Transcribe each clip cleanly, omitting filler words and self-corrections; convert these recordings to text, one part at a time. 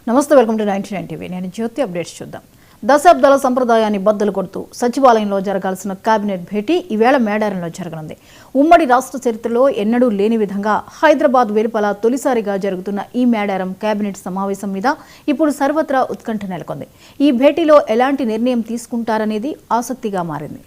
నమస్తే, welcome to 99 TV. నేను జ్యోతి. Updates చూద్దాం. దశాబ్దాల సంప్రదాయాన్ని బద్దలు కొడుతూ సచివాలయంలో జరగాల్సిన కేబినెట్ భేటీ ఈవేళ మేడారంలో జరగనుంది. ఉమ్మడి రాష్ట్ర చరిత్రలో ఎన్నడూ లేని విధంగా హైదరాబాద్ వెలుపల తొలిసారిగా జరుగుతున్న ఈ మేడారం కేబినెట్ సమావేశం మీద ఇప్పుడు సర్వత్రా ఉత్కంఠ నెలకొంది. ఈ భేటీలో ఎలాంటి నిర్ణయం తీసుకుంటారనేది ఆసక్తిగా మారింది.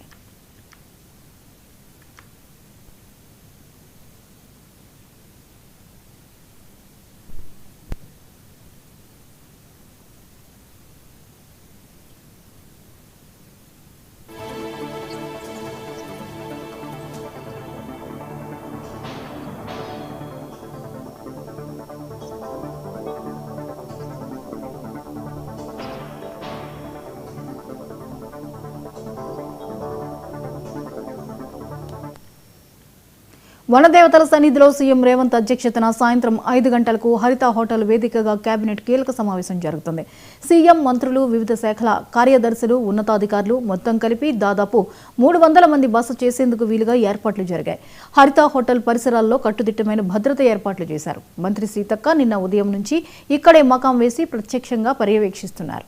వనదేవతల సన్నిధిలో సీఎం రేవంత్ అధ్యక్షతన సాయంత్రం 5 గంటలకు హరిత హోటల్ వేదికగా కేబినెట్ కీలక సమావేశం జరుగుతుంది. సీఎం, మంత్రులు, వివిధ శాఖల కార్యదర్శులు, ఉన్నతాధికారులు మొత్తం కలిపి దాదాపు 300 మంది బస చేసేందుకు వీలుగా ఏర్పాట్లు జరిగాయి. హరిత హోటల్ పరిసరాల్లో కట్టుదిట్టమైన భద్రత ఏర్పాట్లు చేశారు. మంత్రి సీతక్క నిన్న ఉదయం నుంచి ఇక్కడే మకాం వేసి ప్రత్యక్షంగా పర్యవేక్షిస్తున్నారు.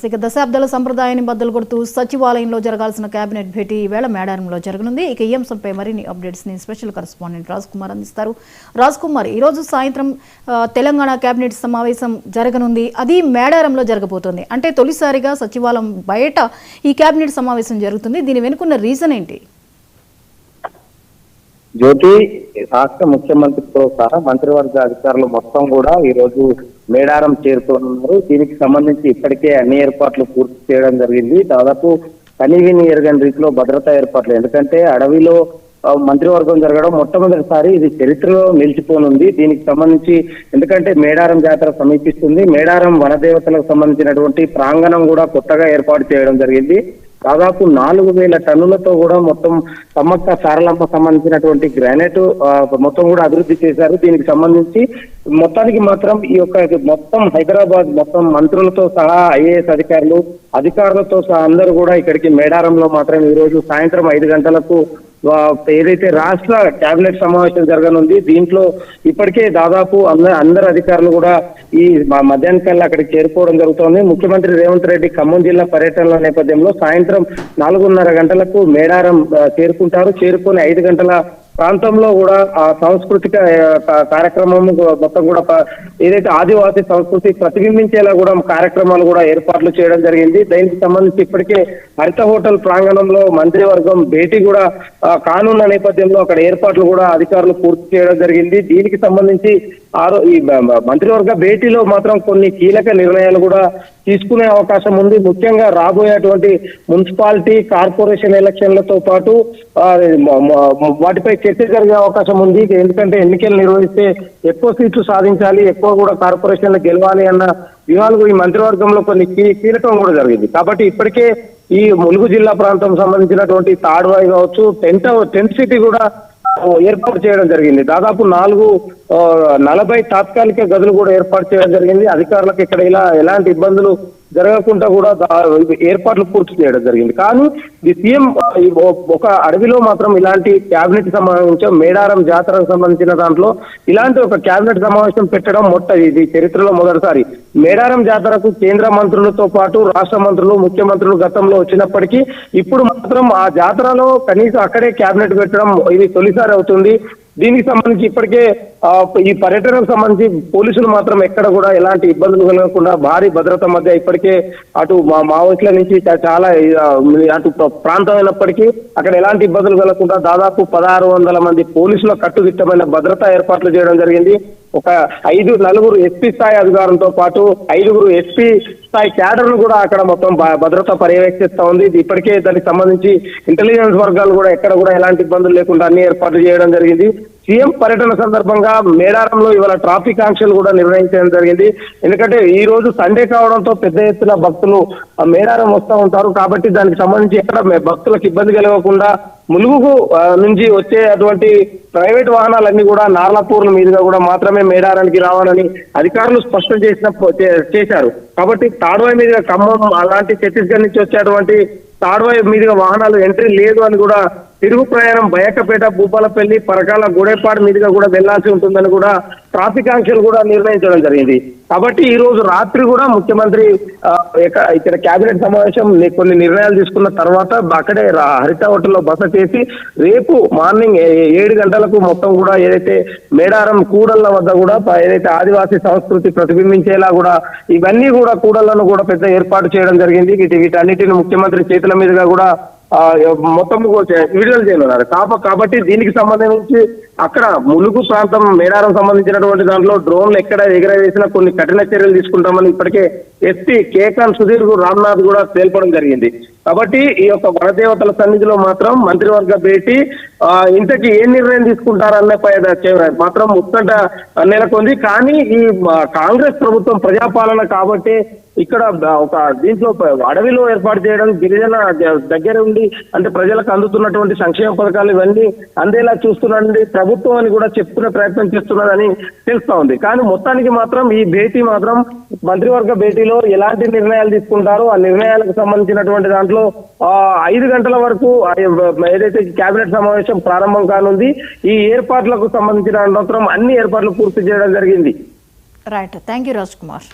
ఇక దశాబ్దాల సంప్రదాయాన్ని బద్దలు కొడుతూ సచివాలయంలో జరగాల్సిన కేబినెట్ భేటీ ఈవేళ మేడారంలో జరగనుంది. ఇక ఈ అంశంపై మరిన్ని అప్డేట్స్ ని స్పెషల్ కరెస్పాండెంట్ రాజ్ కుమార్ అందిస్తారు. రాజ్ కుమార్, ఈరోజు సాయంత్రం తెలంగాణ కేబినెట్ సమావేశం జరగనుంది. అది మేడారంలో జరగబోతోంది. అంటే తొలిసారిగా సచివాలయం బయట ఈ కేబినెట్ సమావేశం జరుగుతుంది. దీని వెనుకున్న రీజన్ ఏంటి? జ్యోతి, రాష్ట్ర ముఖ్యమంత్రితో సహా మంత్రివర్గ అధికారులు మొత్తం కూడా ఈ రోజు మేడారం చేరుకోనున్నారు. దీనికి సంబంధించి ఇప్పటికే అన్ని ఏర్పాట్లు పూర్తి చేయడం జరిగింది. దాదాపు కనీవిని ఎరగని రీతిలో భద్రతా ఏర్పాట్లు. ఎందుకంటే అడవిలో మంత్రివర్గం జరగడం మొట్టమొదటిసారి ఇది చరిత్రలో నిలిచిపోనుంది. దీనికి సంబంధించి ఎందుకంటే మేడారం జాతర సమీపిస్తుంది. మేడారం వనదేవతలకు సంబంధించినటువంటి ప్రాంగణం కూడా కొత్తగా ఏర్పాటు చేయడం జరిగింది. దాదాపు 4000 టన్నులతో కూడా మొత్తం సమ్మక్క సారలమ్మ సంబంధించినటువంటి గ్రానైట్ మొత్తం కూడా అభివృద్ధి చేశారు. దీనికి సంబంధించి మొత్తానికి మాత్రం ఈ యొక్క మొత్తం హైదరాబాద్ మొత్తం మంత్రులతో సహా ఐఏఎస్ అధికారులతో సహా అందరూ కూడా ఇక్కడికి మేడారంలో మాత్రం ఈ రోజు సాయంత్రం 5 గంటలకు ఏదైతే రాష్ట్ర కేబినెట్ సమావేశం జరగనుంది. దీంట్లో ఇప్పటికే దాదాపు అందరు అధికారులు కూడా ఈ మధ్యాహ్నం కల్లా అక్కడికి చేరుకోవడం జరుగుతోంది. ముఖ్యమంత్రి రేవంత్ రెడ్డి ఖమ్మం జిల్లా పర్యటనల నేపథ్యంలో సాయంత్రం 4:30 గంటలకు మేడారం చేరుకుంటారు. చేరుకొని 5 గంటల ప్రాంతంలో కూడా ఆ సాంస్కృతిక కార్యక్రమం మొత్తం కూడా ఏదైతే ఆదివాసీ సంస్కృతి ప్రతిబింబించేలా కూడా కార్యక్రమాలు కూడా ఏర్పాట్లు చేయడం జరిగింది. దీనికి సంబంధించి ఇప్పటికే హరిత హోటల్ ప్రాంగణంలో మంత్రివర్గం భేటీ కూడా కానున్న నేపథ్యంలో అక్కడ ఏర్పాట్లు కూడా అధికారులు పూర్తి చేయడం జరిగింది. దీనికి సంబంధించి ఈ మంత్రివర్గ భేటీలో మాత్రం కొన్ని కీలక నిర్ణయాలు కూడా తీసుకునే అవకాశం ఉంది. ముఖ్యంగా రాబోయేటువంటి మున్సిపాలిటీ, కార్పొరేషన్ ఎలక్షన్లతో పాటు వాటిపై చర్చ జరిగే అవకాశం ఉంది. ఎందుకంటే ఎన్నికలు నిర్వహిస్తే ఎక్కువ సీట్లు సాధించాలి, ఎక్కువ కూడా కార్పొరేషన్లు గెలవాలి అన్న వ్యూహాలు ఈ మంత్రివర్గంలో కొన్ని కీలకం కూడా జరిగింది. కాబట్టి ఇప్పటికే ఈ ములుగు జిల్లా ప్రాంతం సంబంధించినటువంటి తాడ్వాయి కావచ్చు, టెంట్ సిటీ కూడా ఏర్పాటు చేయడం జరిగింది. దాదాపు 40 తాత్కాలిక గదులు కూడా ఏర్పాటు చేయడం జరిగింది. అధికారులకు ఇక్కడ ఎలాంటి ఇబ్బందులు జరగకుండా కూడా ఏర్పాట్లు పూర్తి చేయడం జరిగింది. కానీ ఈ సీఎం ఒక అడవిలో మాత్రం ఇలాంటి కేబినెట్ సమావేశం, మేడారం జాతరకు సంబంధించిన దాంట్లో ఇలాంటి ఒక కేబినెట్ సమావేశం పెట్టడం ఇది చరిత్రలో మొదటిసారి. మేడారం జాతరకు కేంద్ర మంత్రులతో పాటు రాష్ట్ర మంత్రులు, ముఖ్యమంత్రులు గతంలో వచ్చినప్పటికీ ఇప్పుడు మాత్రం ఆ జాతరలో కనీసం అక్కడే కేబినెట్ పెట్టడం ఇది తొలిసారి అవుతుంది. దీనికి సంబంధించి ఇప్పటికే ఈ పర్యటనకు సంబంధించి పోలీసులు మాత్రం ఎక్కడ కూడా ఎలాంటి ఇబ్బందులు కలగకుండా భారీ భద్రత మధ్య ఇప్పటికే అటు మావోయిస్టుల నుంచి చాలా అటు ప్రాంతం అయినప్పటికీ అక్కడ ఎలాంటి ఇబ్బందులు కలగకుండా దాదాపు 1600 మంది పోలీసుల కట్టుదిట్టమైన భద్రతా ఏర్పాట్లు చేయడం జరిగింది. ఒక 9 ఎస్పీ స్థాయి అధికారులతో పాటు 5 ఎస్పీ స్థాయి క్యాడర్ ను కూడా అక్కడ మొత్తం భద్రత పర్యవేక్షిస్తా ఉంది. ఇప్పటికే దానికి సంబంధించి ఇంటెలిజెన్స్ వర్గాలు కూడా ఎక్కడ కూడా ఎలాంటి ఇబ్బందులు లేకుండా అన్ని ఏర్పాట్లు చేయడం జరిగింది. సీఎం పర్యటన సందర్భంగా మేడారంలో ఇవాళ ట్రాఫిక్ ఆంక్షలు కూడా నిర్వహించడం జరిగింది. ఎందుకంటే ఈ రోజు సండే కావడంతో పెద్ద ఎత్తున భక్తులు మేడారం వస్తూ ఉంటారు. కాబట్టి దానికి సంబంధించి ఎక్కడ భక్తులకు ఇబ్బంది కలగకుండా ములుగు నుంచి వచ్చే అటువంటి ప్రైవేట్ వాహనాలన్నీ కూడా నార్లాపూర్ మీదుగా కూడా మాత్రమే మేడారానికి రావాలని అధికారులు స్పష్టం చేశారు. కాబట్టి తాడ్వాయి మీదుగా ఖమ్మం అలాంటి ఛత్తీస్గఢ్ నుంచి వచ్చేటువంటి తాడ్వాయి మీదుగా వాహనాలు ఎంట్రీ లేదు అని కూడా తిరుగు ప్రయాణం బయకపేట, భూపాలపల్లి, పరకాల, గూడెపాడు మీదుగా కూడా వెళ్లాల్సి ఉంటుందని కూడా ట్రాఫిక్ ఆంక్షలు కూడా నిర్ణయించడం జరిగింది. కాబట్టి ఈ రోజు రాత్రి కూడా ముఖ్యమంత్రి ఇక్కడ కేబినెట్ సమావేశం కొన్ని నిర్ణయాలు తీసుకున్న తర్వాత అక్కడే హరిత హోటల్లో బస చేసి రేపు మార్నింగ్ 7 గంటలకు మొత్తం కూడా ఏదైతే మేడారం కూడళ్ల వద్ద కూడా ఏదైతే ఆదివాసీ సంస్కృతి ప్రతిబింబించేలా కూడా ఇవన్నీ కూడా కూడళ్లను కూడా పెద్ద ఏర్పాటు చేయడం జరిగింది. వీటన్నిటిని ముఖ్యమంత్రి చేతుల మీదుగా కూడా మొత్తం విడుదల చేయనున్నారు. కాబట్టి దీనికి సంబంధించి అక్కడ ములుగు ప్రాంతం మేడారం సంబంధించినటువంటి దాంట్లో డ్రోన్లు ఎక్కడ ఎగరవేసినా కొన్ని కఠిన చర్యలు తీసుకుంటామని ఇప్పటికే ఎస్పీ కేకాన్ సుధీర్ రామ్నాథ్ కూడా తేల్పడం జరిగింది. కాబట్టి ఈ యొక్క వనదేవతల సన్నిధిలో మాత్రం మంత్రివర్గ భేటీ ఇంతకీ ఏ నిర్ణయం తీసుకుంటారన్న మాత్రం ముచ్చట నెలకొంది. కానీ ఈ కాంగ్రెస్ ప్రభుత్వం ప్రజాపాలన కాబట్టి ఇక్కడ ఒక దీంట్లో అడవిలో ఏర్పాటు చేయడం, గిరిజన దగ్గర ఉండి అంటే ప్రజలకు అందుతున్నటువంటి సంక్షేమ పథకాలు ఇవన్నీ అందేలా చూస్తున్నది ప్రభుత్వం అని కూడా చెప్పుకునే ప్రయత్నం చేస్తున్నదని తెలుస్తా ఉంది. కానీ మొత్తానికి మాత్రం ఈ భేటీ మాత్రం మంత్రివర్గ భేటీలో ఎలాంటి నిర్ణయాలు తీసుకుంటారో ఆ నిర్ణయాలకు సంబంధించినటువంటి దాంట్లో 5 గంటల వరకు ఏదైతే కేబినెట్ సమావేశం ప్రారంభం కానుంది. ఈ ఏర్పాట్లకు సంబంధించిన అనంతరం అన్ని ఏర్పాట్లు పూర్తి చేయడం జరిగింది. Right, thank you Raj Kumar.